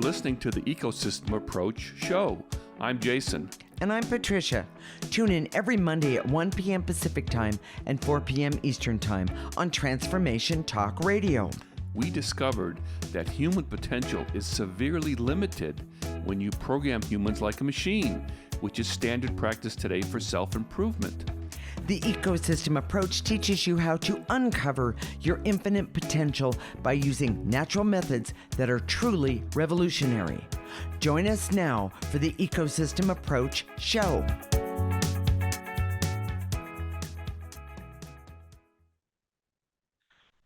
listening to the Ecosystem Approach show. I'm Jason. And I'm Patricia. Tune in every Monday at 1 p.m. Pacific Time and 4 p.m. Eastern Time on Transformation Talk Radio. We discovered that human potential is severely limited when you program humans like a machine, which is standard practice today for self-improvement. The Ecosystem Approach teaches you how to uncover your infinite potential by using natural methods that are truly revolutionary. Join us now for the Ecosystem Approach show.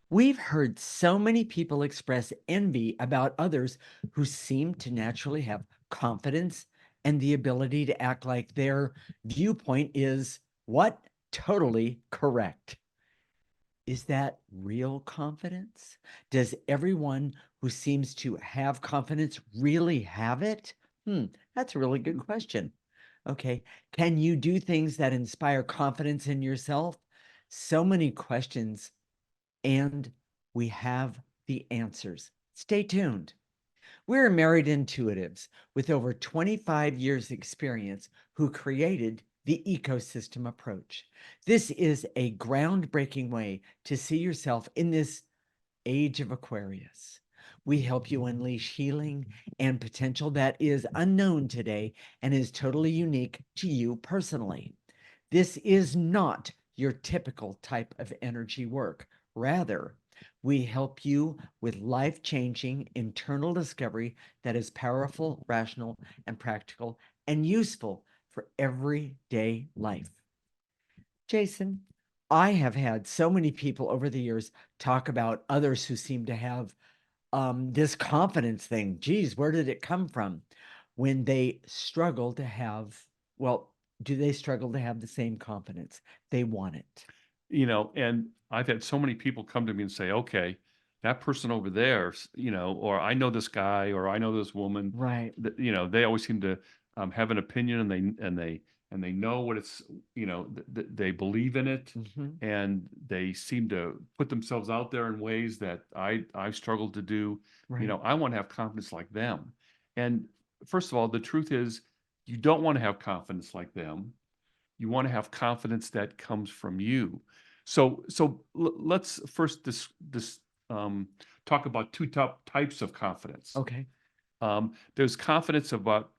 We've heard so many people express envy about others who seem to naturally have confidence and the ability to act like their viewpoint is what? Totally correct. Is that real confidence? Does everyone who seems to have confidence really have it? That's a really good question. Okay. Can you do things that inspire confidence in yourself? So many questions, and we have the answers. Stay tuned. We're married intuitives with over 25 years experience who created the Ecosystem Approach. This is a groundbreaking way to see yourself in this age of Aquarius. We help you unleash healing and potential that is unknown today and is totally unique to you personally. This is not your typical type of energy work. Rather, we help you with life-changing internal discovery that is powerful, rational, and practical, and useful for everyday life. Jason, I have had so many people over the years talk about others who seem to have this confidence thing. Geez, where did it come from? When they struggle to have, well, do they struggle to have the same confidence? They want it. You know, and I've had so many people come to me and say, okay, that person over there, or I know this guy, or I know this woman. Right. They always seem to have an opinion, and they know what it's, they believe in it, and they seem to put themselves out there in ways that I've struggled to do. Right. I want to have confidence like them. And first of all, the truth is, you don't want to have confidence like them. You want to have confidence that comes from you. So let's first talk about two top types of confidence. Okay. There's confidence about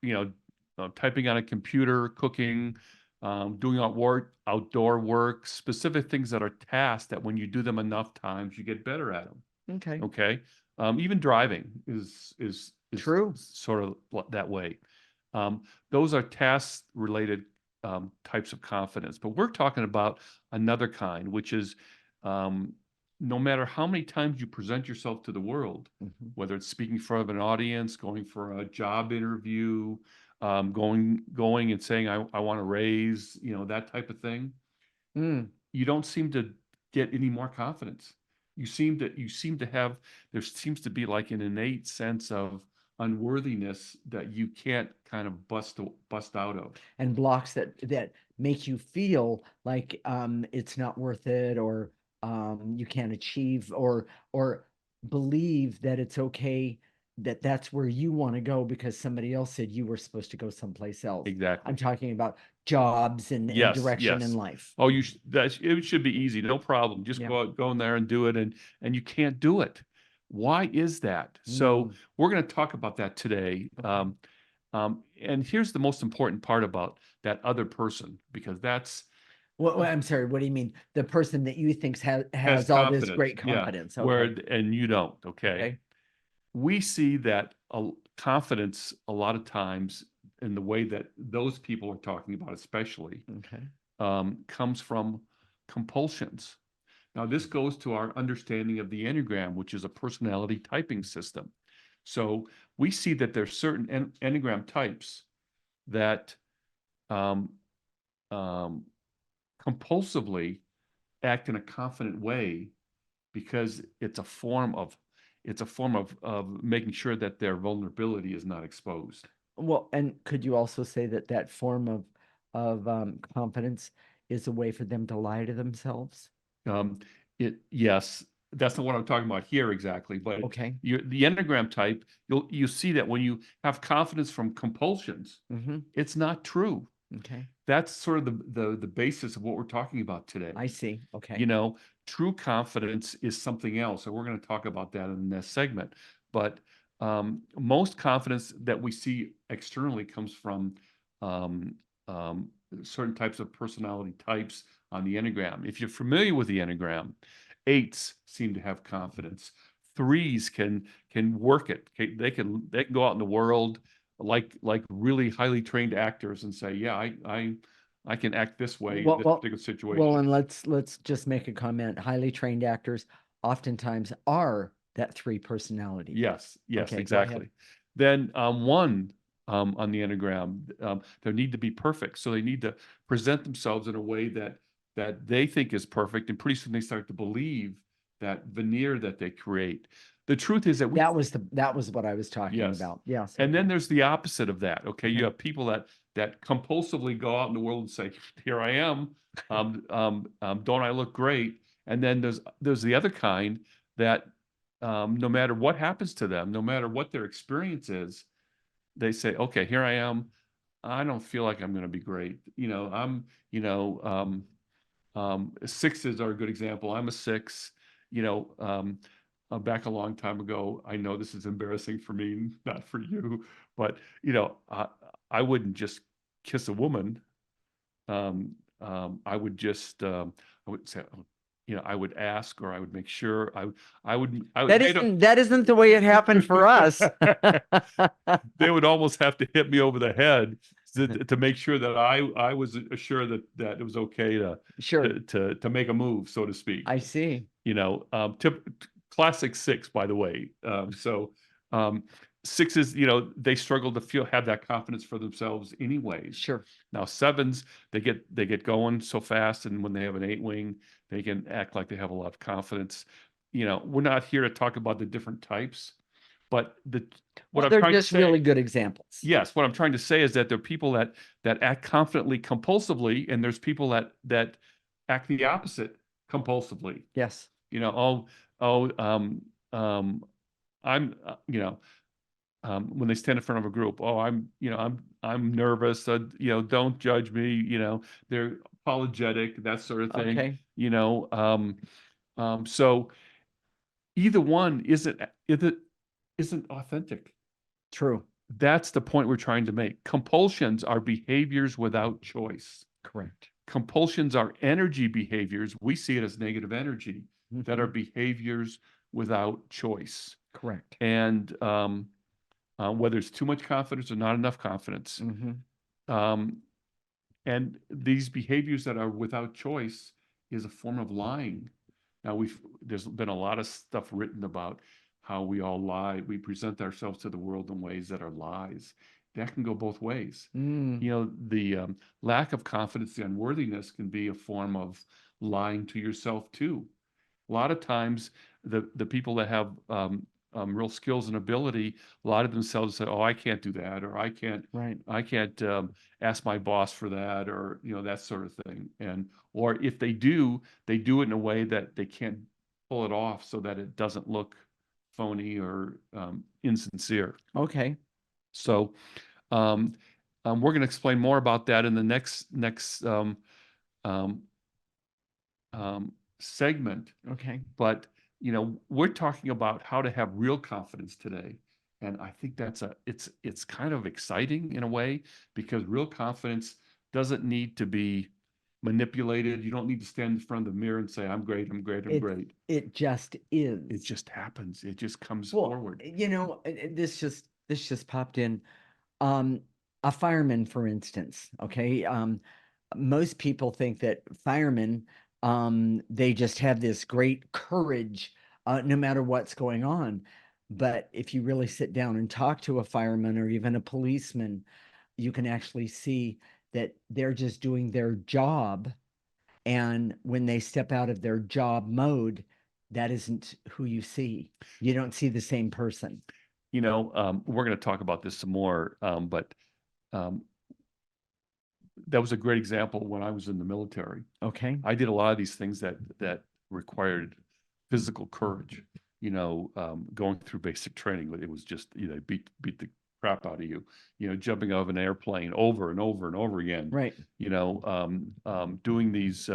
typing on a computer, cooking, doing outdoor work, specific things that are tasks that when you do them enough times, you get better at them. Okay. Okay. Even driving is True. Sort of that way. Those are task related types of confidence, but we're talking about another kind, which is no matter how many times you present yourself to the world, whether it's speaking in front of an audience, going for a job interview, going and saying, I want to raise, that type of thing. You don't seem to get any more confidence. You seem to have, there seems to be like an innate sense of unworthiness that you can't kind of bust out of, and blocks that make you feel like it's not worth it, or you can't achieve, or believe that it's okay, that's where you want to go because somebody else said you were supposed to go someplace else. Exactly. I'm talking about jobs and direction in life. Oh, it should be easy, no problem. Just go in there and do it, and you can't do it. Why is that? So we're going to talk about that today. And here's the most important part about that other person, because that's... Well, I'm sorry, what do you mean? The person that you think has all this great confidence. Yeah, and you don't, okay? We see that confidence a lot of times in the way that those people are talking about, especially, comes from compulsions. Now, this goes to our understanding of the Enneagram, which is a personality typing system. So we see that there's certain Enneagram types that compulsively act in a confident way because it's a form of making sure that their vulnerability is not exposed. Well, and could you also say that form of confidence is a way for them to lie to themselves? Yes, that's not what I'm talking about here exactly, but Okay. the Enneagram type, you see that when you have confidence from compulsions, Mm-hmm. it's not true. Okay. That's sort of the basis of what we're talking about today. I see. Okay. You know, true confidence is something else, and we're going to talk about that in the next segment. But most confidence that we see externally comes from um, um, certain types of personality types on the Enneagram. If you're familiar with the Enneagram, eights seem to have confidence. Threes can work it. Okay, they can go out in the world like really highly trained actors and say, yeah, I can act this way in Well, this well, particular well, situation. and let's just make a comment. Highly trained actors oftentimes are that three personality. Yes, yes, Okay, go ahead. exactly. Then one on the Enneagram, they need to be perfect. So they need to present themselves in a way that they think is perfect, and pretty soon they start to believe that veneer that they create. The truth is that we That was what I was talking yes. about. Yes. And then there's the opposite of that. Okay, you Okay. have people that compulsively go out in the world and say, "Here I am. Don't I look great?" And then there's the other kind that no matter what happens to them, no matter what their experience is, they say, "Okay, here I am. I don't feel like I'm going to be great. Sixes are a good example. I'm a six. You know, back a long time ago. I know this is embarrassing for me, not for you, but I wouldn't just kiss a woman. I would just, I would say, I would ask, or I would make sure. I would. That isn't the way it happened for us. They would almost have to hit me over the head to make sure that I was assured that it was okay Sure. to make a move, so to speak. I see. Classic six, by the way. Um, Sixes, they struggle to have that confidence for themselves anyways. Sure. Now sevens, they get going so fast, and when they have an eight wing, they can act like they have a lot of confidence. We're not here to talk about the different types, but Well, they're just really good examples. yes, what I'm trying to say is that there are people that act confidently compulsively, and there's people that act the opposite compulsively. Yes. Oh, I'm, when they stand in front of a group, oh, I'm nervous. Don't judge me. They're apologetic, that sort of thing. Okay. So either one isn't authentic. True. That's the point we're trying to make. Compulsions are behaviors without choice. Correct. Compulsions are energy behaviors. We see it as negative energy that are behaviors without choice. Correct. And whether it's too much confidence or not enough confidence. And these behaviors that are without choice is a form of lying. Now there's been a lot of stuff written about how we all lie. We present ourselves to the world in ways that are lies. That can go both ways. The lack of confidence, the unworthiness can be a form of lying to yourself too. A lot of times, the people that have real skills and ability, a lot of themselves say, "Oh, I can't do that," or Right. I can't ask my boss for that," or that sort of thing. Or if they do it in a way that they can't pull it off, so that it doesn't look phony or insincere. Okay. So we're going to explain more about that in the next um, segment. Okay. But we're talking about how to have real confidence today, and I think it's kind of exciting in a way, because real confidence doesn't need to be manipulated. You don't need to stand in front of the mirror and say, "I'm great, I'm great, I'm great." It just is. It just happens. It just comes forward. This just popped in. A fireman, for instance. Okay. Most people think that firemen, they just have this great courage, no matter what's going on. But if you really sit down and talk to a fireman or even a policeman, you can actually see that they're just doing their job. And when they step out of their job mode, that isn't who you see. You don't see the same person. We're going to talk about this some more, but that was a great example when I was in the military. Okay. I did a lot of these things that required physical courage. Going through basic training, it was just, beat the crap out of you, jumping out of an airplane over and over and over again, Right. doing these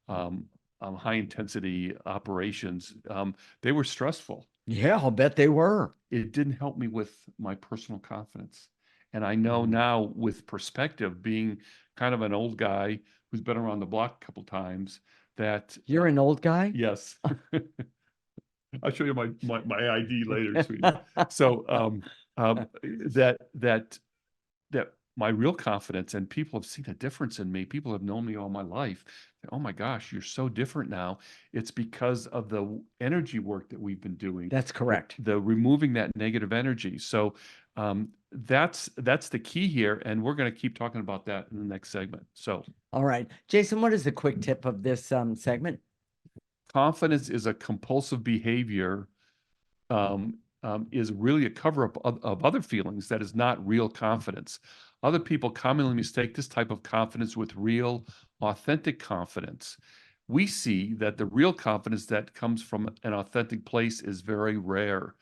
high intensity operations. They were stressful. Yeah, I'll bet they were. It didn't help me with my personal confidence. And I know Mhm. now, with perspective, being kind of an old guy who's been around the block a couple times, that You're an old guy? yes, I'll show you my ID later, sweetie. So that my real confidence, and people have seen a difference in me. People have known me all my life. Oh my gosh, you're so different now. It's because of the energy work that we've been doing, That's correct. the removing that negative energy. So that's the key here, and we're going to keep talking about that in the next segment. So All right. Jason, what is the quick tip of this segment? confidence is a compulsive behavior, is really a cover up of other feelings that is not real confidence. Other people commonly mistake this type of confidence with real, authentic confidence. We see that the real confidence that comes from an authentic place is very rare.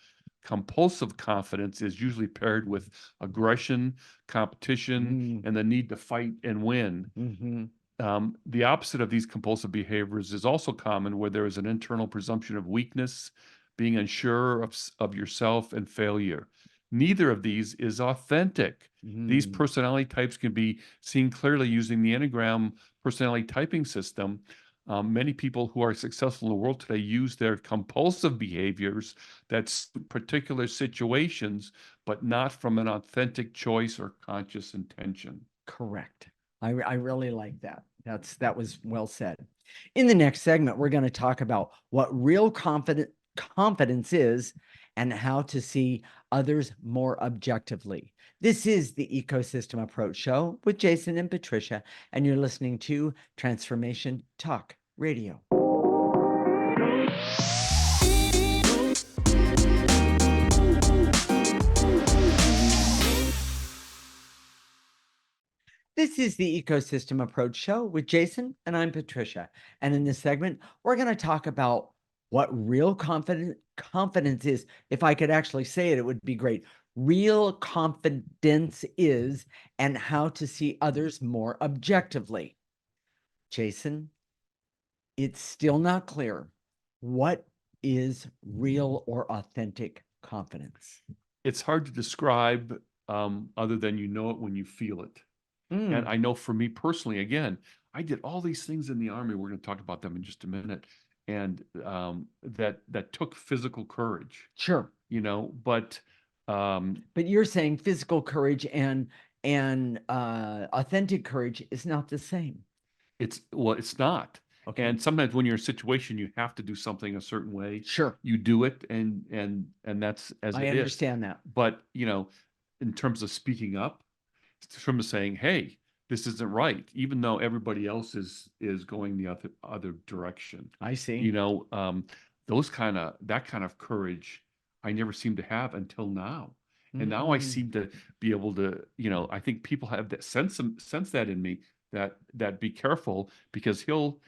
Compulsive confidence is usually paired with aggression, competition, and the need to fight and win. Mm-hmm. The opposite of these compulsive behaviors is also common, where there is an internal presumption of weakness, being unsure of yourself, and failure. Neither of these is authentic. These Mm. personality types can be seen clearly using the Enneagram personality typing system. Many people who are successful in the world today use their compulsive behaviors that suit particular situations, but not from an authentic choice or conscious intention. Correct. I really like that. That was well said. In the next segment, we're going to talk about what real confidence is and how to see others more objectively. This is the Ecosystem Approach Show with Jason and Patricia, and you're listening to Transformation Talk Radio. This is the Ecosystem Approach Show with Jason, and I'm Patricia. And in this segment, we're going to talk about what real confidence is. If I could actually say it, it would be great. Real confidence is, and how to see others more objectively. Jason, it's still not clear. What is real or authentic confidence? It's hard to describe, other than you know it when you feel it. And I know for me personally, again, I did all these things in the Army. We're going to talk about them in just a minute. And that took physical courage, Sure. but But you're saying physical courage and authentic courage is not the same. it's not. Okay. And sometimes when you're in a situation, you have to do something a certain way. Sure. You do it, and that's as I it is. understand that. But in terms of speaking up, from saying, "Hey, this isn't right," even though everybody else is going the other direction. I see. That kind of courage I never seem to have until now. And now I seem to be able to, I think people have that sense that in me, that be careful, because he'll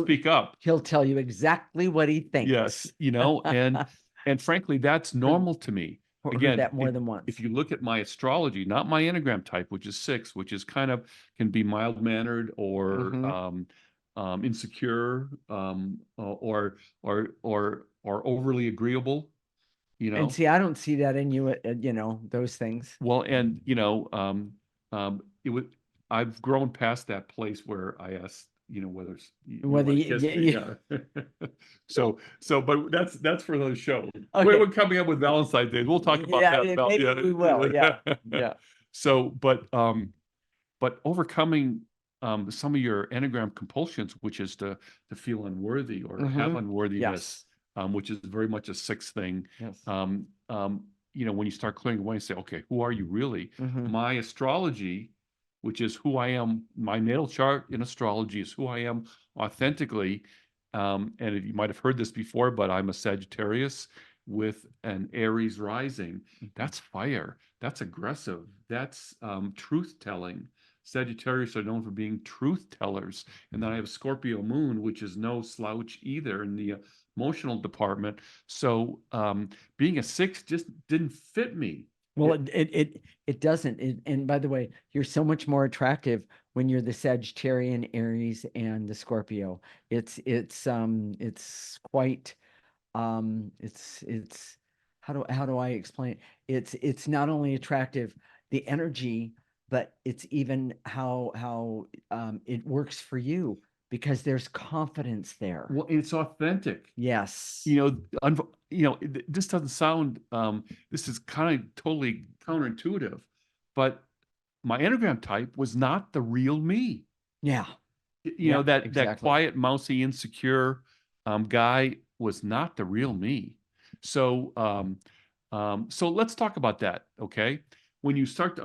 speak up. He'll tell you exactly what he thinks. Yes, and frankly, that's normal to me. Heard Again, that more than once. if you look at my astrology, not my Enneagram type, which is 6, which is can be mild-mannered or insecure, or overly agreeable, And see, I don't see that in you, those things. Well, and it would. I've grown past that place where I asked, whether Whether you you- kiss me. Yeah. But that's for the show. Okay. We're coming up with Valentine's Day. We'll talk about Yeah, that. maybe we will. Yeah. Yeah. So, but overcoming some of your Enneagram compulsions, which is to feel unworthy or have unworthiness, which is very much a 6 thing. Yes. When you start clearing away and say, okay, who are you really? Mhm. My astrology, which is who I am, my natal chart in astrology is who I am authentically. And you might have heard this before, but I'm a Sagittarius with an Aries rising. That's fire. That's aggressive. That's truth telling. Sagittarius are known for being truth tellers. And then I have Scorpio moon, which is no slouch either in the emotional department. So being a 6 just didn't fit me. Well, it doesn't. And by the way, you're so much more attractive when you're the Sagittarian, Aries, and the Scorpio. It's quite it's how do I explain it? It's not only attractive, the energy, but it's even how it works for you because there's confidence there. Well, it's authentic. Yes. This doesn't sound, this is kind of totally counterintuitive, but my Enneagram type was not the real me. Yeah. That exactly. quiet, mousy, insecure guy was not the real me. So, so let's talk about that, okay? When you start to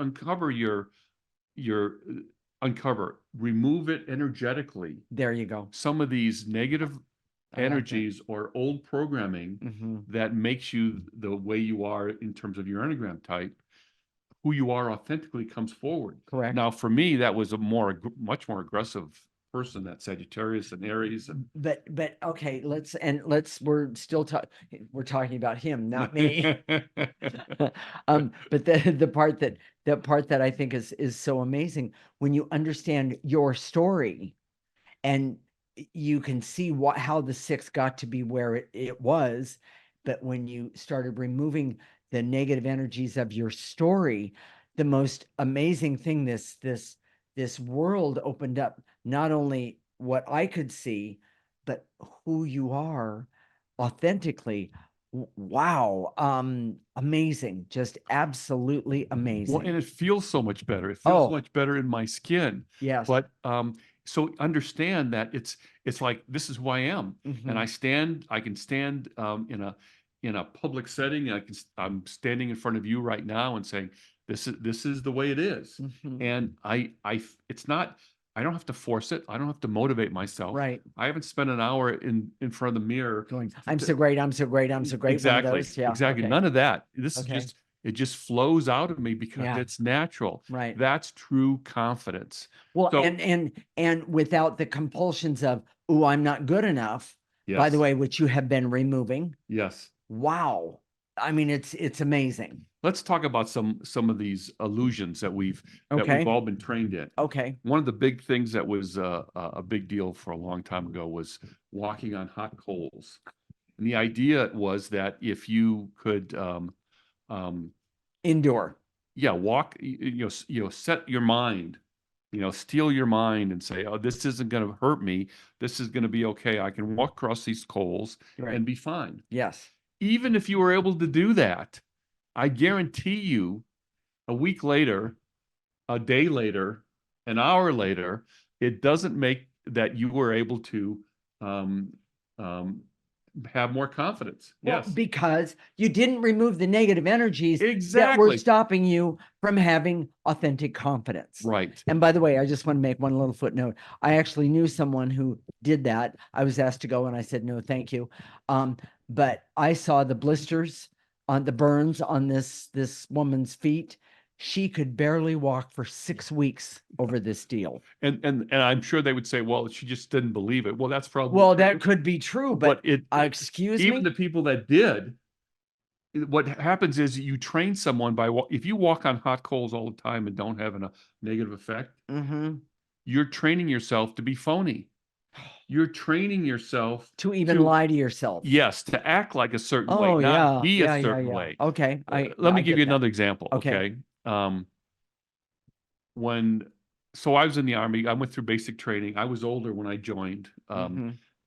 uncover remove it energetically, There you go. some of these negative I like that. energies or old programming Mhm. that makes you the way you are in terms of your Enneagram type, who you are authentically comes forward. Correct. Now, for me, that was a much more aggressive person, that Sagittarius and Aries. But okay, we're talking about him, not me. But the part that I think is so amazing when you understand your story and you can see how the 6 got to be where it was, but when you started removing the negative energies of your story, the most amazing thing, this world opened up, not only what I could see, but who you are authentically. Wow. Amazing. Just absolutely amazing. Well, and it feels so much better. It feels so much better in my skin. Yes. But so understand that it's like, this is who I am. And I can stand in a public setting. I'm standing in front of you right now and saying, this is the way it is. And it's not, I don't have to force it. I don't have to motivate myself. Right. I haven't spent an hour in front of the mirror Going, I'm so great, I'm so great, I'm so great. Exactly. One of those. Yeah. Exactly. Okay. None of that. This is Okay. it just flows out of me because Yeah. it's natural. Right. That's true confidence. Well, So- and without the compulsions of, oh, I'm not good enough, by the Yes. way, which you have been removing. Yes. Wow. I mean, it's amazing. Let's talk about some of these illusions that we've Okay. all been trained in. Okay. One of the big things that was a big deal for a long time ago was walking on hot coals. And the idea was that if you could Indoor. walk, set your mind, steel your mind and say, oh, this isn't going to hurt me. This is going to be okay. I can walk across these coals Right. and be fine. Yes. Even if you were able to do that, I guarantee you a week later, a day later, an hour later, it doesn't make that you were able to have more confidence. Well, Yes. because you didn't remove the negative energies that were Exactly. stopping you from having authentic confidence. Right. And by the way, I just want to make one little footnote. I actually knew someone who did that. I was asked to go and I said, no, thank you. But I saw the blisters on the burns on this woman's feet. She could barely walk for 6 weeks over this deal. And I'm sure they would say, well, she just didn't believe it. Well, that's probably Well, true. that could be true, but excuse even me. the people that did, what happens is you train someone if you walk on hot coals all the time and don't have a negative effect, you're training yourself to be phony. You're training yourself to even lie to yourself. Yes, to act like a certain way, not be a certain way. Okay. Let me give you another example. Okay. So I was in the Army. I went through basic training. I was older when I joined.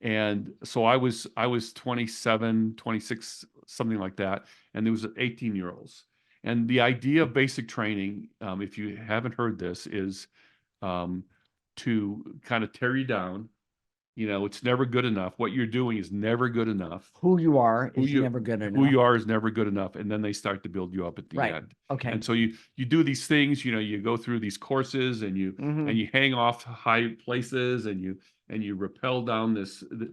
And so I was 27, 26, something like that. And there was 18-year-olds. And the idea of basic training, if you haven't heard this, is to kind of tear you down. It's never good enough. What you're doing is never good enough. Who you are is never good enough. Who you are is never good enough. And then they start to build you up at the end. Okay. And so you do these things, you go through these courses and you hang off high places and you rappel down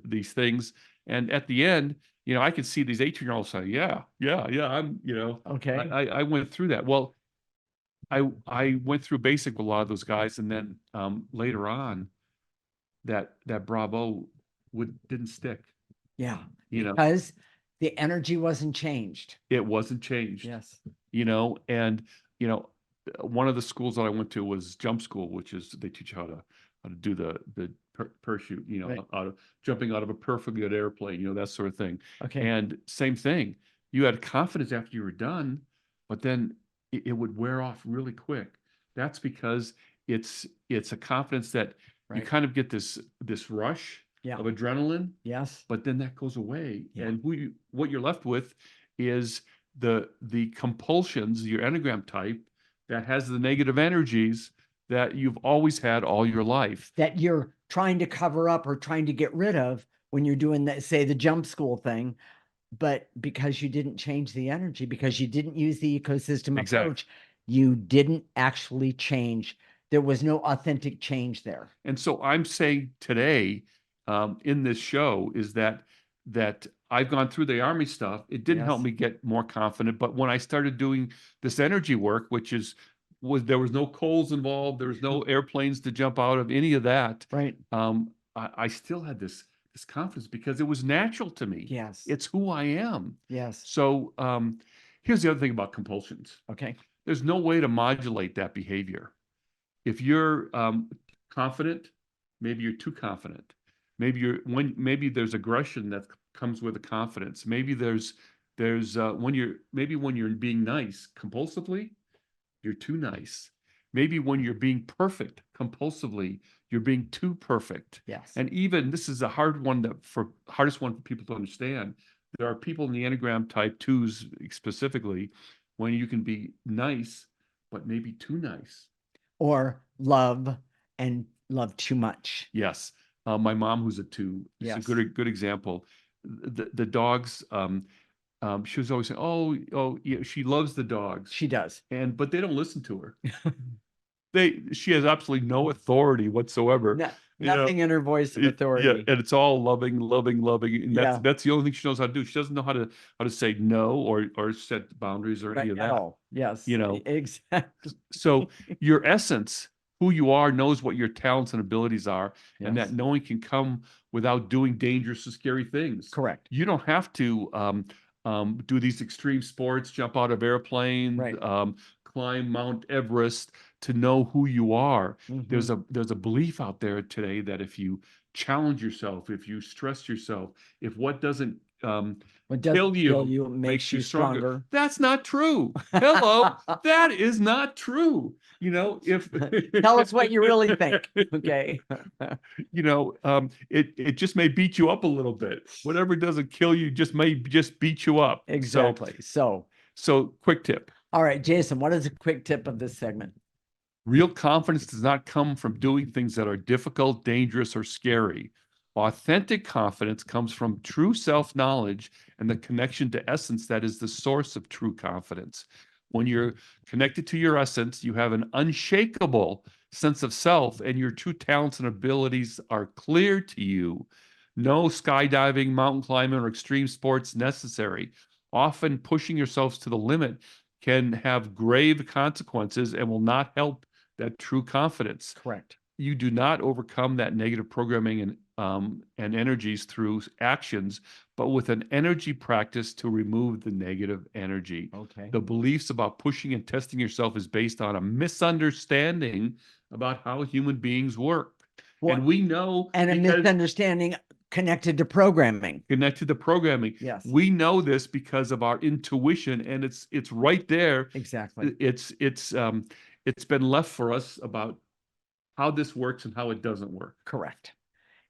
these things. And at the end, I could see these 18-year-olds say, yeah, I'm, Okay. I went through that. Well, I went through basic with a lot of those guys, and then later on that Bravo didn't stick. Yeah, You know, because the energy wasn't changed. it wasn't changed. Yes. And one of the schools that I went to was jump school, which is they teach you how to do the parachute, Right. out of jumping out of a perfectly good airplane, that sort of thing. Okay. And same thing, you had confidence after you were done, but then it would wear off really quick. That's because it's a confidence that you Right. kind of get this rush Yeah. of adrenaline, Yes. but then that goes away. Yeah. And what you're left with is the compulsions, your Enneagram type, that has the negative energies that you've always had all your life. That you're trying to cover up or trying to get rid of when you're doing that, say, the jump school thing. But because you didn't change the energy, because you didn't use the ecosystem Exactly. approach, you didn't actually change. There was no authentic change there. And so I'm saying today, in this show, is that I've gone through the Army stuff. It didn't help Yes. me get more confident, but when I started doing this energy work, there was no coals involved, there was no airplanes to jump out of, any of that. Right. I still had this confidence because it was natural to me. Yes. It's who I am. Yes. So here's the other thing about compulsions. Okay. There's no way to modulate that behavior. If you're confident, maybe you're too confident. Maybe there's aggression that comes with the confidence. Maybe there's when you're being nice compulsively, you're too nice. Maybe when you're being perfect compulsively, you're being too perfect. Yes. And even this is a hardest one for people to understand. There are people in the Enneagram type twos specifically when you can be nice, but maybe too nice. Or love too much. Yes. My mom, who's a two, is a Yes. good example. The dogs, she was always saying, oh, yeah, she loves the dogs. She does. But they don't listen to her. She has absolutely no authority whatsoever. Nothing in her voice of authority. Yeah, and it's all loving, loving, loving. And Yeah. that's the only thing she knows how to do. She doesn't know how to say no or set boundaries or any of Right, at that. all. Yes. Exactly. So your essence, who you are, knows what your talents and abilities are, and Yes. that knowing can come without doing dangerous and scary things. Correct. You don't have to do these extreme sports, jump out of airplanes, Right. climb Mount Everest to know who you are. Mhm. There's a belief out there today that if you challenge yourself, if you stress yourself, if what doesn't kill you makes you stronger. That's not true. Hello, that is not true. If Tell us what you really think. Okay. It just may beat you up a little bit. Whatever doesn't kill you may just beat you up. Exactly. So quick tip. All right, Jason, what is a quick tip of this segment? Real confidence does not come from doing things that are difficult, dangerous, or scary. Authentic confidence comes from true self-knowledge and the connection to essence that is the source of true confidence. When you're connected to your essence, you have an unshakable sense of self, and your true talents and abilities are clear to you. No skydiving, mountain climbing, or extreme sports necessary. Often pushing yourselves to the limit can have grave consequences and will not help that true confidence. Correct. You do not overcome that negative programming and energies through actions, but with an energy practice to remove the negative energy. Okay. The beliefs about pushing and testing yourself is based on a misunderstanding about how human beings work. Well, and we know, and a misunderstanding connected to programming. Connected to programming. Yes. We know this because of our intuition, and it's right there. Exactly. It's been left for us about how this works and how it doesn't work. Correct.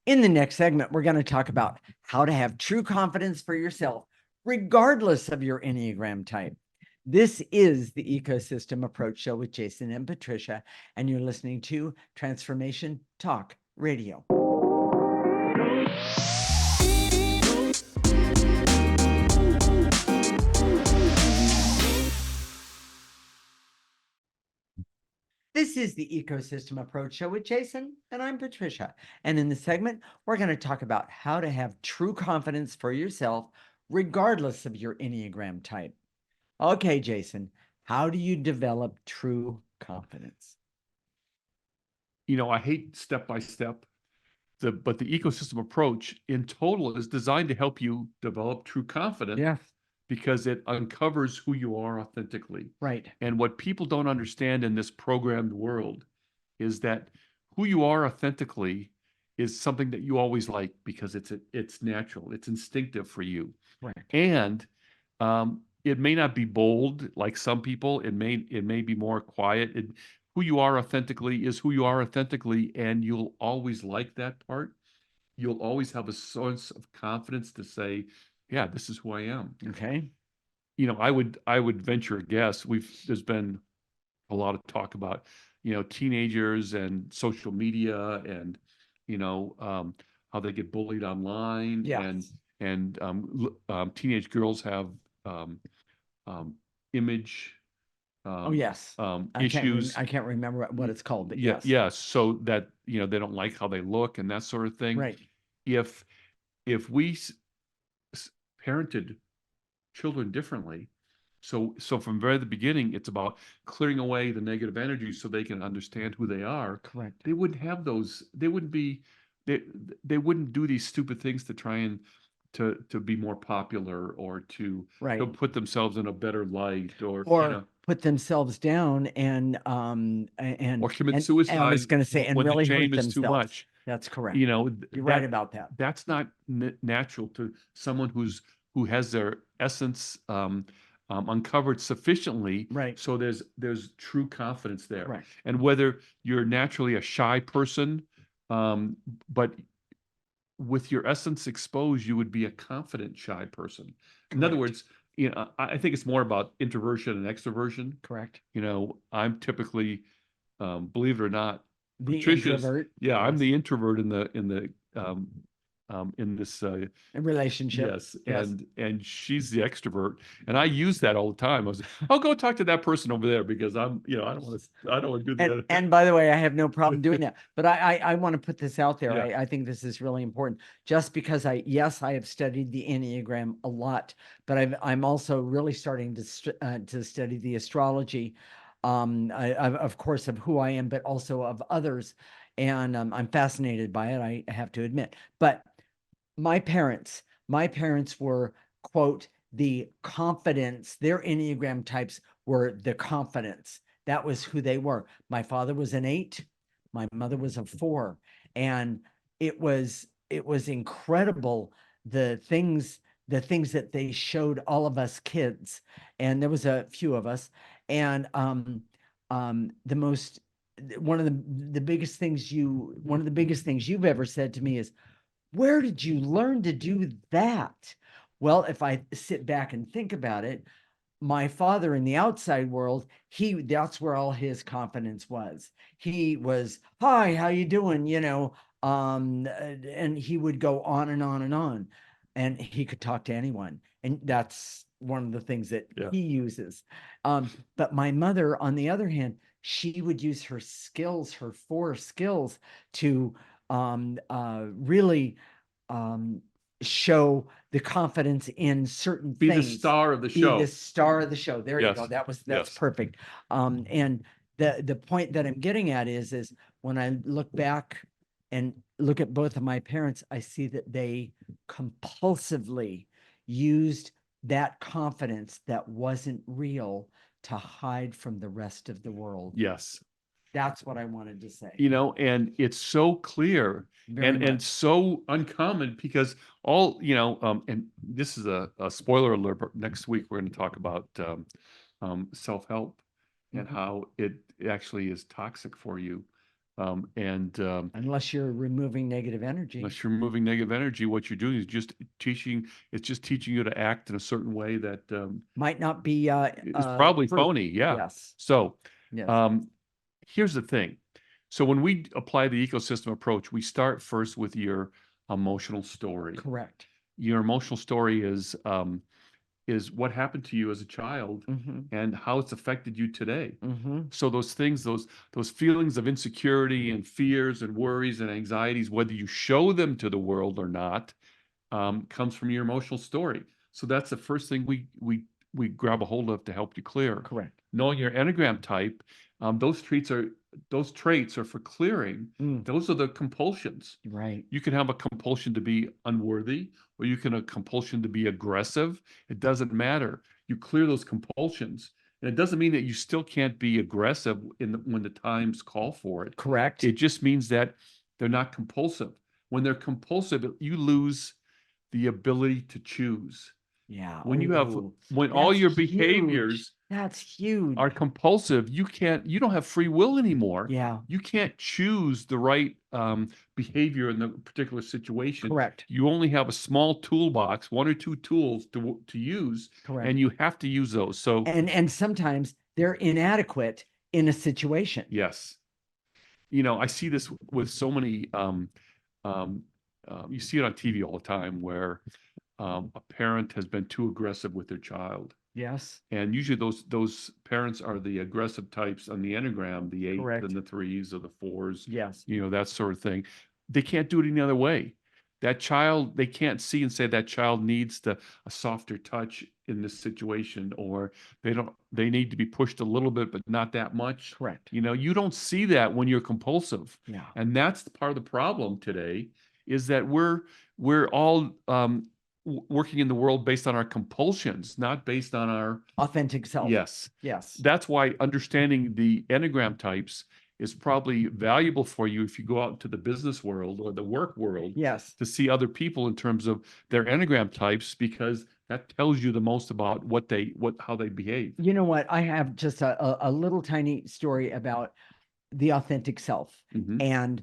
In the next segment, we're going to talk about how to have true confidence for yourself, regardless of your Enneagram type. This is the Ecosystem Approach Show with Jason and Patricia, and you're listening to Transformation Talk Radio. This is the Ecosystem Approach Show with Jason, and I'm Patricia. And in this segment, we're going to talk about how to have true confidence for yourself, regardless of your Enneagram type. Okay, Jason, How do you develop true confidence? I hate step by step, but the ecosystem approach in total is designed to help you develop true confidence Yeah, because it uncovers who you are authentically. right. And what people don't understand in this programmed world is that who you are authentically is something that you always like because it's natural, it's instinctive for you. Correct. And it may not be bold like some people. It may be more quiet. Who you are authentically is who you are authentically, and you'll always like that part. You'll always have a source of confidence to say, "Yeah, this is who I am." Okay. I would venture a guess. There's been a lot of talk about, teenagers and social media and, you know, um, how they get bullied online and Yes. teenage girls have um, um, image Oh, yes. issues. I can't remember what it's called, but Yeah, yes. yeah. So that, they don't like how they look and that sort of thing. Right. If if we s- parented children differently. So from very the beginning, it's about clearing away the negative energy so they can understand who they are. Correct. They wouldn't have those. They they wouldn't do these stupid things to try and to be more popular or to Right. put themselves in a better light or Or put themselves down and or commit and I was suicide going to say and when the really hurt shame is too themselves. much. That's correct. You know, You're right that about that. that's not natural to someone who has their essence uncovered sufficiently, Right. so there's true confidence there. Correct. And whether you're naturally a shy person, but with your essence exposed, you would be a confident shy person. In other Correct. words, I think it's more about introversion and extroversion. Correct. I'm typically, believe it or not, The Patricia's, introvert. yeah, I'm Yes. the introvert in this A relationship. yes, Yes. and she's the extrovert, and I use that all the time. I'll go talk to that person over there because I don't want to do that. And by the way, I have no problem doing that. But I want to put this out there. Yeah. I think this is really important. Just because yes, I have studied the Enneagram a lot, but I'm also really starting to study the astrology, of course, of who I am, but also of others. And I'm fascinated by it, I have to admit. But my parents were, quote, the confidence, their Enneagram types were the confidence. That was who they were. My father was an 8, my mother was a 4. And it was incredible the things that they showed all of us kids. And there was a few of us. And the most one of the biggest things one of the biggest things you've ever said to me is, where did you learn to do that? Well, if I sit back and think about it, my father in the outside world, that's where all his confidence was. He was, hi, how you doing? And he would go on and on and on, and he could talk to anyone. And that's one of the things that Yeah. he uses. But my mother, on the other hand, she would use her skills, her 4 skills, to really show the confidence in certain Be the things. star of the Be the show. star of the show. There you go. Yes. That's Yes. perfect. And the point that I'm getting at is when I look back and look at both of my parents, I see that they compulsively used that confidence that wasn't real to hide from the rest of the world. Yes. That's what I wanted to say. And it's so clear Very and much. so uncommon because and this is a spoiler alert, but next week we're going to talk about self-help and Mhm. how it actually is toxic for you. And Unless you're removing negative energy. unless you're removing negative energy, what you're doing is it's just teaching you to act in a certain way that Might not be is probably phony. Yeah. Yes. So Yes. here's the thing. So when we apply the ecosystem approach, we start first with your emotional story. Correct. Your emotional story is what happened to you as a child and how it's affected you today. So those things, those feelings of insecurity and fears and worries and anxieties, whether you show them to the world or not, comes from your emotional story. So that's the first thing we grab a hold of to help you clear. Correct. knowing your Enneagram type, those traits are for clearing. Mm, Those are the compulsions. right. You can have a compulsion to be unworthy, or you can have a compulsion to be aggressive. It doesn't matter. You clear those compulsions. And it doesn't mean that you still can't be aggressive when the times call for it. Correct. It just means that they're not compulsive. When they're compulsive, you lose the ability to choose. Yeah. When all That's your huge. behaviors That's huge. are compulsive, you don't have free will anymore. Yeah. You can't choose the right behavior in the particular situation. Correct. You only have a small toolbox, one or two tools to use, Correct. and you have to use those. So And sometimes they're inadequate in a situation. yes, I see this with so many. Um, you see it on TV all the time where a parent has been too aggressive with their child. Yes. And usually those parents are the aggressive types on the Enneagram, the 8 Correct. and the 3s or the 4s, Yes. that sort of thing. They can't do it any other way. That child, they can't see and say that child needs a softer touch in this situation, or they need to be pushed a little bit, but not that much. Correct. You don't see that when you're compulsive. Yeah. And that's part of the problem today, is that we're all working in the world based on our compulsions, not based on our Authentic self. yes. Yes. That's why understanding the Enneagram types is probably valuable for you if you go out into the business world or the work world Yes. to see other people in terms of their Enneagram types, because that tells you the most about how they behave. You know what? I have just a little tiny story about the authentic self. Mhm. And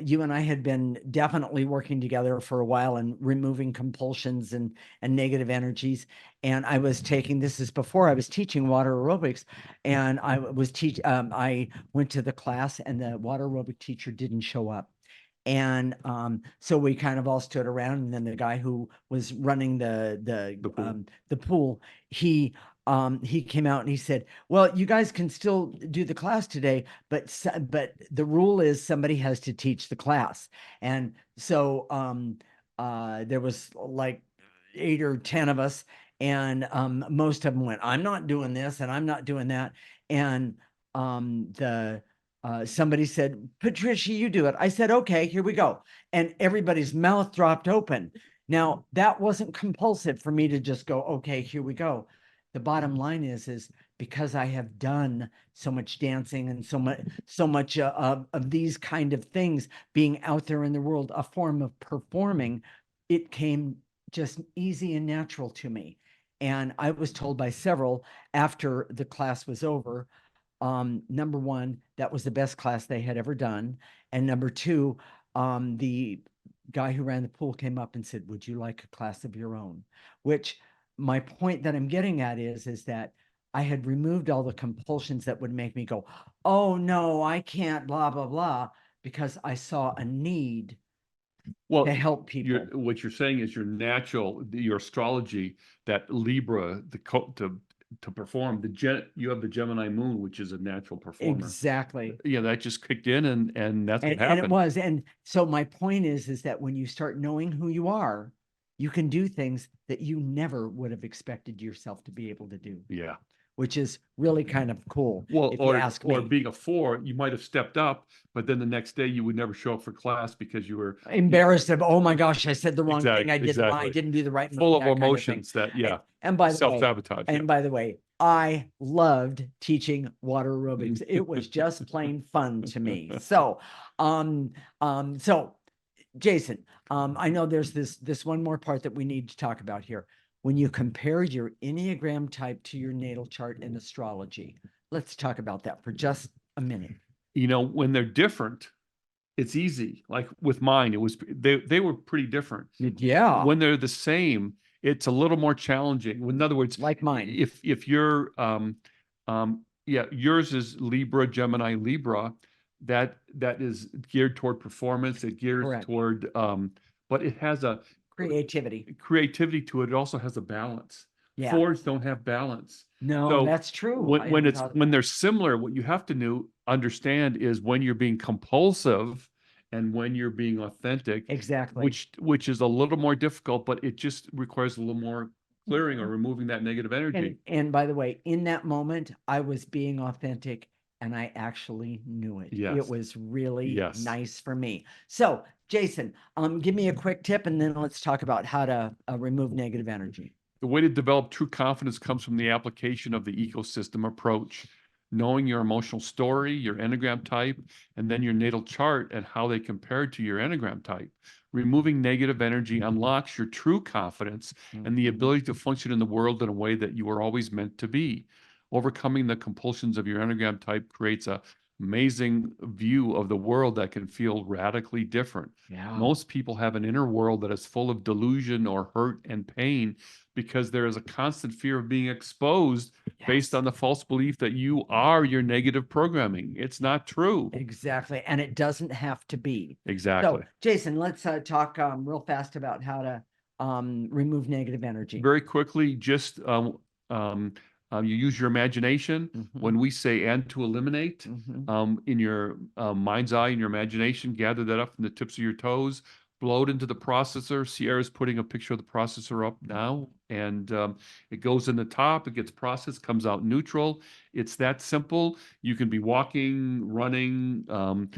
you and I had been definitely working together for a while and removing compulsions and negative energies. And I was this is before I was teaching water aerobics, and I went to the class and the water aerobic teacher didn't show up. And so we kind of all stood around, and then the guy who was running the pool, he came out and he said, "Well, you guys can still do the class today, but the rule is somebody has to teach the class." And so there was like 8 or 10 of us, and most of them went, "I'm not doing this and I'm not doing that." And the somebody said, "Patricia, you do it." I said, "Okay, here we go." And everybody's mouth dropped open. Now, that wasn't compulsive for me to just go, "Okay, here we go." The bottom line is because I have done so much dancing and so much of these kind of things, being out there in the world, a form of performing, it came just easy and natural to me. And I was told by several after the class was over, number one, that was the best class they had ever done. And number two, the guy who ran the pool came up and said, "Would you like a class of your own?" Which my point that I'm getting at is that I had removed all the compulsions that would make me go, "Oh no, I can't, blah, blah, blah," because I saw a need Well, to help people. what you're saying is your astrology, that Libra, to perform you have the Gemini moon, which is a natural performer. Exactly. Yeah, that just kicked in, and that's what And happened. it was. And so my point is that when you start knowing who you are, you can do things that you never would have expected yourself to be able to do, Yeah. which is really kind of cool. Well, if you ask me. being a 4, you might have stepped up, but then the next day you would never show up for class because you were Embarrassed of, "Oh my gosh, I said the wrong thing. I Exactly. didn't do the right full of that kind thing." emotions that, yeah, And by the way, self-sabotage. Yeah. and by the way, I loved teaching water aerobics. It was just plain fun to me. So, so Jason, I know there's this one more part that we need to talk about here. When you compare your Enneagram type to your natal chart in astrology, let's talk about that for just a minute. When they're different, it's easy. Like with mine, they were pretty different. Yeah. When they're the same, it's a little more challenging. In other words, like mine. If you're yours is Libra, Gemini, Libra, that is geared toward performance. It gears Correct. toward but it has a creativity to it. It also has a balance. Yeah. 4s don't have balance. No, So that's true. when they're similar, what you have to understand is when you're being compulsive and when you're being authentic. Exactly. Which is a little more difficult, but it just requires a little more clearing or removing that negative energy. And by the way, in that moment, I was being authentic and I actually knew it. It Yes. was really Yes. nice for me. So, Jason, give me a quick tip and then let's talk about how to remove negative energy. The way to develop true confidence comes from the application of the ecosystem approach, knowing your emotional story, your Enneagram type, and then your natal chart and how they compare to your Enneagram type. Removing negative energy unlocks your true confidence and the ability to function in the world in a way that you were always meant to be. Overcoming the compulsions of your Enneagram type creates a amazing view of the world that can feel radically different. Yeah. Most people have an inner world that is full of delusion or hurt and pain because there is a constant fear of being exposed based on the false belief that you are your negative programming. It's not true. Exactly. And it doesn't have to be. Exactly. So, Jason, let's talk real fast about how to remove negative energy. Very quickly, just you use your imagination. When we say and to eliminate, in your mind's eye, in your imagination, gather that up from the tips of your toes, blow it into the processor. Sierra's putting a picture of the processor up now, and it goes in the top, it gets processed, comes out neutral. It's that simple. You can be walking, running,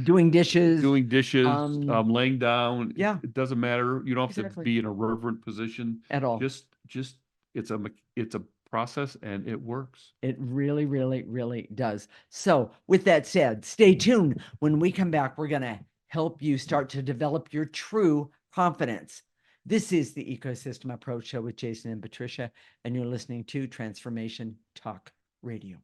doing dishes, laying down. Yeah. It doesn't matter. You don't have to Exactly. be in a reverent position At all. Just it's a process and it works. It really, really, really does. So, with that said, stay tuned. When we come back, we're going to help you start to develop your true confidence. This is the Ecosystem Approach Show with Jason and Patricia, and you're listening to Transformation Talk Radio.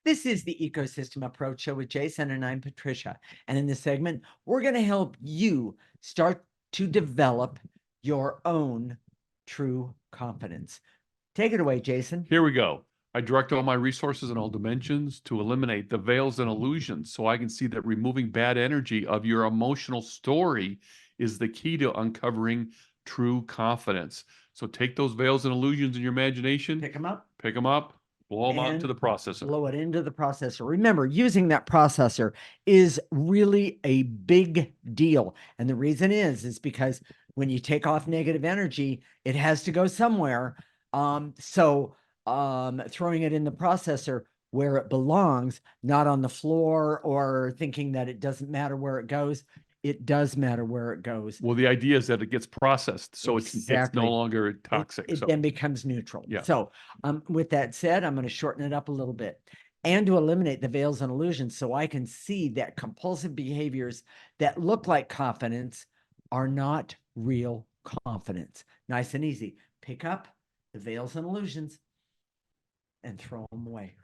This is the Ecosystem Approach Show with Jason, and I'm Patricia. And in this segment, we're going to help you start to develop your own true confidence. Take it away, Jason. Here we go. I direct all my resources in all dimensions to eliminate the veils and illusions so I can see that removing bad energy of your emotional story is the key to uncovering true confidence. So take those veils and illusions in your imagination, Pick them up, blow them out to the processor. Blow it into the processor. Remember, using that processor is really a big deal. And the reason is because when you take off negative energy, it has to go somewhere. So throwing it in the processor where it belongs, not on the floor or thinking that it doesn't matter where it goes. It does matter where it goes. Well, the idea is that it gets processed, so Exactly. it's no longer toxic. It then becomes neutral. Yeah. So with that said, I'm going to shorten it up a little bit. And to eliminate the veils and illusions so I can see that compulsive behaviors that look like confidence are not real confidence. Nice and easy. Pick up the veils and illusions and throw them away.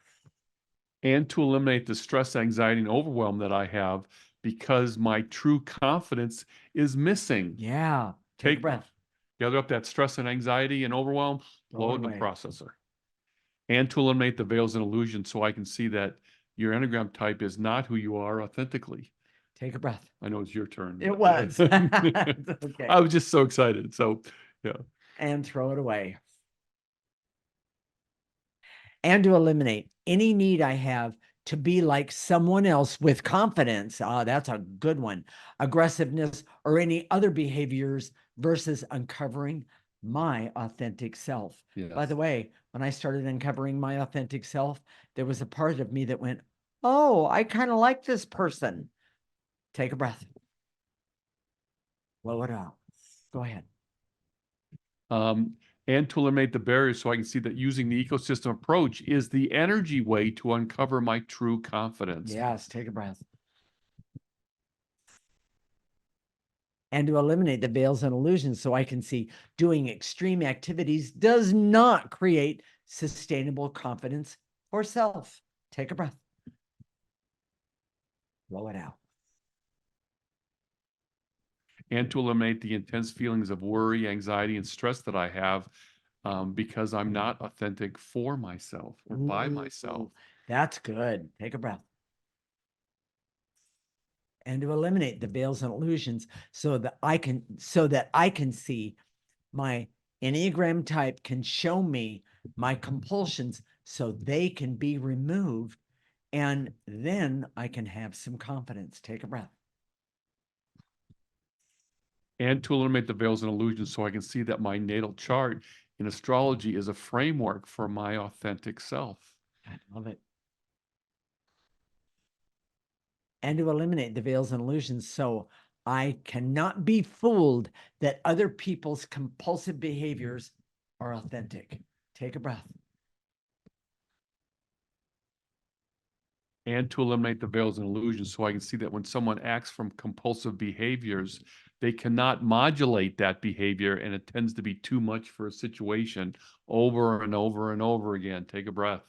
And to eliminate the stress, anxiety, and overwhelm that I have because my true confidence is missing. Yeah. Take a breath. Gather up that stress and anxiety and overwhelm, blow it in the processor. And to eliminate the veils and illusions so I can see that your Enneagram type is not who you are authentically. Take a breath. I know it's your turn. It was. Okay. I was just so excited. So, yeah. And throw it away. And to eliminate any need I have to be like someone else with confidence. That's a good one. Aggressiveness or any other behaviors versus uncovering my authentic self. Yes. By the way, when I started uncovering my authentic self, there was a part of me that went, oh, I kind of like this person. Take a breath. Blow it out. Go ahead. And to eliminate the barriers so I can see that using the ecosystem approach is the energy way to uncover my true confidence. Yes, take a breath. And to eliminate the veils and illusions so I can see doing extreme activities does not create sustainable confidence or self. Take a breath. Blow it out. And to eliminate the intense feelings of worry, anxiety, and stress that I have because I'm not authentic for myself or by myself. That's good. Take a breath. And to eliminate the veils and illusions so that I can see my Enneagram type can show me my compulsions so they can be removed And then I can have some confidence. Take a breath. And to eliminate the veils and illusions so I can see that my natal chart in astrology is a framework for my authentic self. I love it. And to eliminate the veils and illusions so I cannot be fooled that other people's compulsive behaviors are authentic. Take a breath. And to eliminate the veils and illusions so I can see that when someone acts from compulsive behaviors, they cannot modulate that behavior and it tends to be too much for a situation over and over and over again. Take a breath.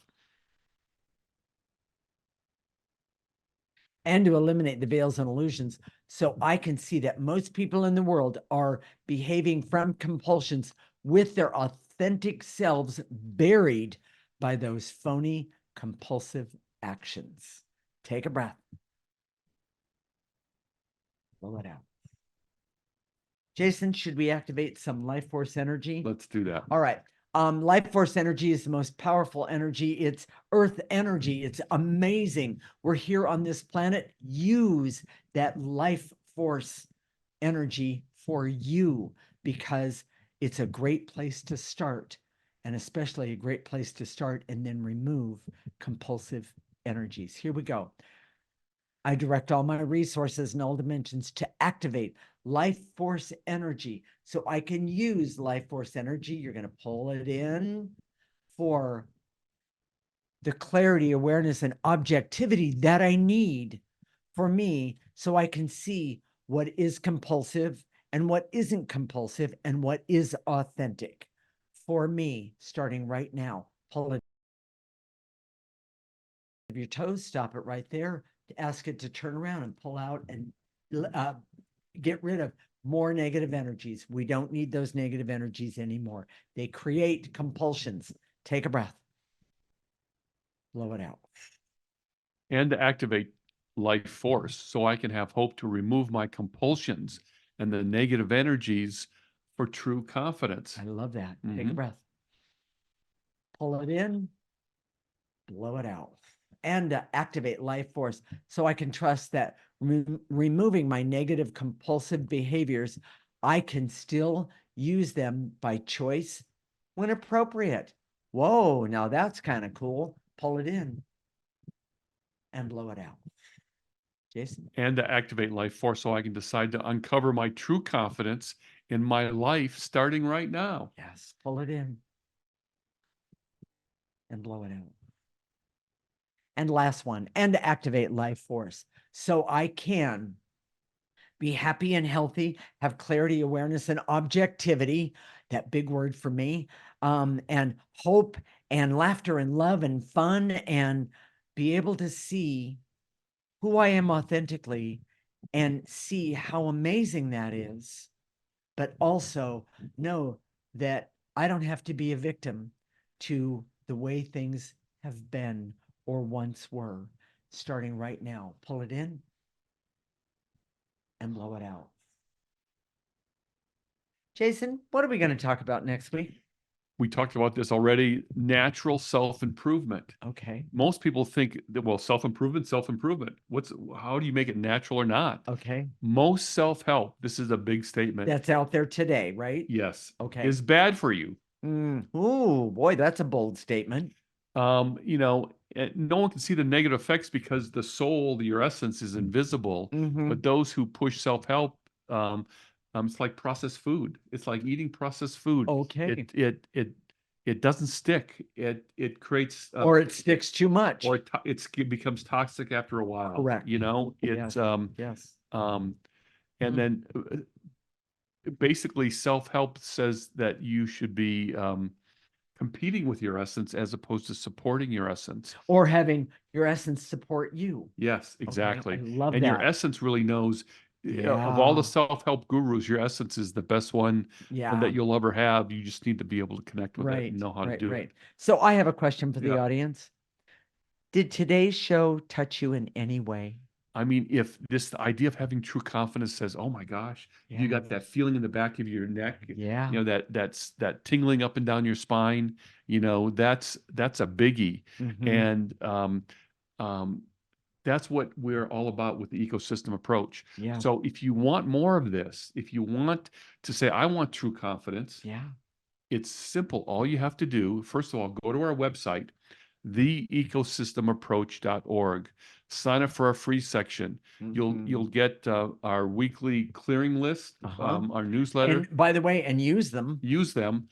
And to eliminate the veils and illusions so I can see that most people in the world are behaving from compulsions with their authentic selves buried by those phony compulsive actions. Take a breath. Blow it out. Jason, should we activate some life force energy? Let's do that. All right. Life force energy is the most powerful energy. It's earth energy. It's amazing. We're here on this planet. Use that life force energy for you because it's a great place to start, and especially a great place to start and then remove compulsive energies. Here we go. I direct all my resources in all dimensions to activate life force energy so I can use life force energy. You're going to pull it in for the clarity, awareness, and objectivity that I need for me so I can see what is compulsive and what isn't compulsive and what is authentic for me starting right now. Pull it of your toes, stop it right there, ask it to turn around and pull out and get rid of more negative energies. We don't need those negative energies anymore. They create compulsions. Take a breath. Blow it out. And to activate life force so I can have hope to remove my compulsions and the negative energies for true confidence. I love that. Take a breath. Pull it in, blow it out. And activate life force so I can trust that removing my negative compulsive behaviors, I can still use them by choice when appropriate. Whoa, now that's kind of cool. Pull it in and blow it out. Jason? And to activate life force so I can decide to uncover my true confidence in my life starting right now. Yes, pull it in and blow it out. And last one, and to activate life force so I can be happy and healthy, have clarity, awareness, and objectivity, that big word for me, and hope and laughter and love and fun, and be able to see who I am authentically and see how amazing that is, but also know that I don't have to be a victim to the way things have been or once were. Starting right now, pull it in and blow it out. Jason, what are we going to talk about next week? We talked about this already, natural self-improvement. Okay. Most people think that, well, self-improvement. How do you make it natural or not? Okay. Most self-help, this is a big statement. That's out there today, right? Yes. Okay. Is bad for you. Ooh, boy, that's a bold statement. No one can see the negative effects because the soul, your essence, is invisible. But those who push self-help, it's like processed food. It's like eating processed food. Okay. It doesn't stick. It creates or it sticks too much. or it becomes toxic after a while. Correct. It's Yes. and then basically self-help says that you should be competing with your essence as opposed to supporting your essence. Or having your essence support you. Yes, exactly. Okay, I love and that. your essence really knows of all the self-help gurus, your essence is the best one that you'll ever have. You just need to be able to connect with it and know how to do it. So I have a question for the Yeah. audience. Did today's show touch you in any way? I mean, if this idea of having true confidence says, "Oh my gosh," you got that feeling in the back of your neck, Yeah. that tingling up and down your spine, that's a biggie. Mhm. And That's what we're all about with the ecosystem approach. Yeah. So if you want more of this, if you want to say, I want true confidence, Yeah. it's simple. All you have to do, first of all, go to our website, theecosystemapproach.org. Sign up for our free section. You'll get our weekly clearing list, our newsletter. And by the way, and use them. Use them.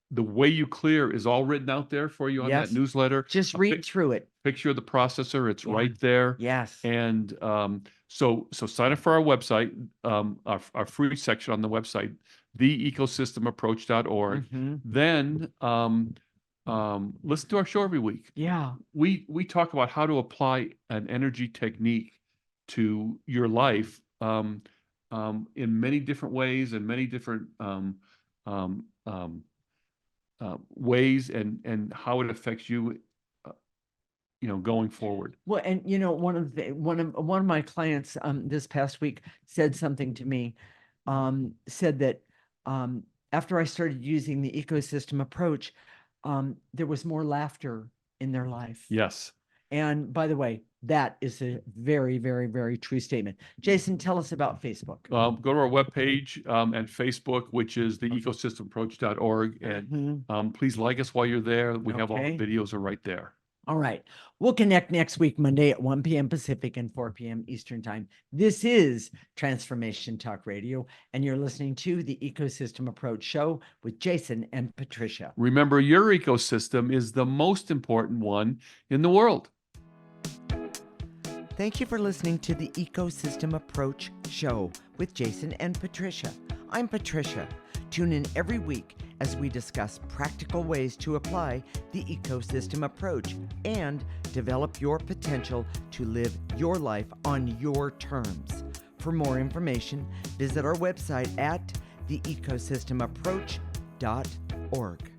The way you clear is all written out there for you on that Yes. newsletter. Just A read through it. picture of the processor, it's Yeah. right there. Yes. And so sign up for our website, our free section on the website, theecosystemapproach.org. Then listen to our show every week. Yeah. We talk about how to apply an energy technique to your life in many different ways and many different ways, and how it affects you, going forward. Well, and one of my clients this past week said something to me, said that after I started using the ecosystem approach, there was more laughter in their life. Yes. And by the way, that is a very, very, very true statement. Jason, tell us about Facebook. Go to our webpage and Facebook, which is the ecosystemapproach.org. And please like us while you're there. We have all the videos are right there. All right. We'll connect next week, Monday at 1 p.m. Pacific and 4 p.m. Eastern Time. This is Transformation Talk Radio, and you're listening to the Ecosystem Approach Show with Jason and Patricia. Remember, your ecosystem is the most important one in the world. Thank you for listening to the Ecosystem Approach Show with Jason and Patricia. I'm Patricia. Tune in every week as we discuss practical ways to apply the ecosystem approach and develop your potential to live your life on your terms. For more information, visit our website at theecosystemapproach.org.